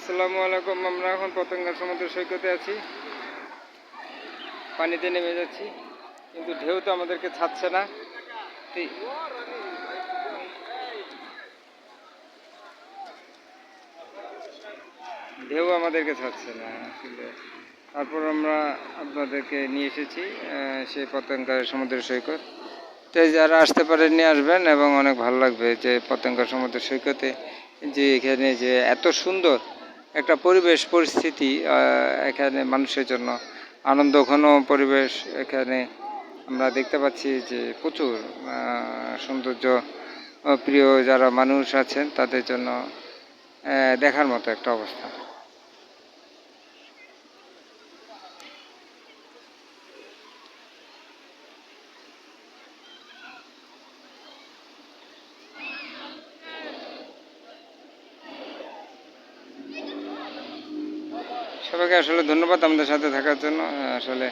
আসসালামু আলাইকুম। আমরা এখন পতেঙ্গা সমুদ্র সৈকতে আছি, পানিতে নেমে যাচ্ছি, কিন্তু ঢেউ তো আমাদেরকে ছাড়ছে না। ঢেউ আমাদেরকে ছাড়ছে না আসলে। তারপর আমরা আপনাদেরকে নিয়ে এসেছি সেই পতেঙ্গা সমুদ্র সৈকত। তো যারা আসতে পারেন নিয়ে আসবেন, এবং অনেক ভালো লাগবে যে পতেঙ্গা সমুদ্র সৈকতে যে এখানে যে এত সুন্দর একটা পরিবেশ পরিস্থিতি, এখানে মানুষের জন্য আনন্দঘন পরিবেশ। এখানে আমরা দেখতে পাচ্ছি যে প্রচুর সৌন্দর্য প্রিয় যারা মানুষ আছেন তাদের জন্য দেখার মতো একটা অবস্থা। সবাইকে আসলে ধন্যবাদ আমাদের সাথে থাকার জন্য। আসলে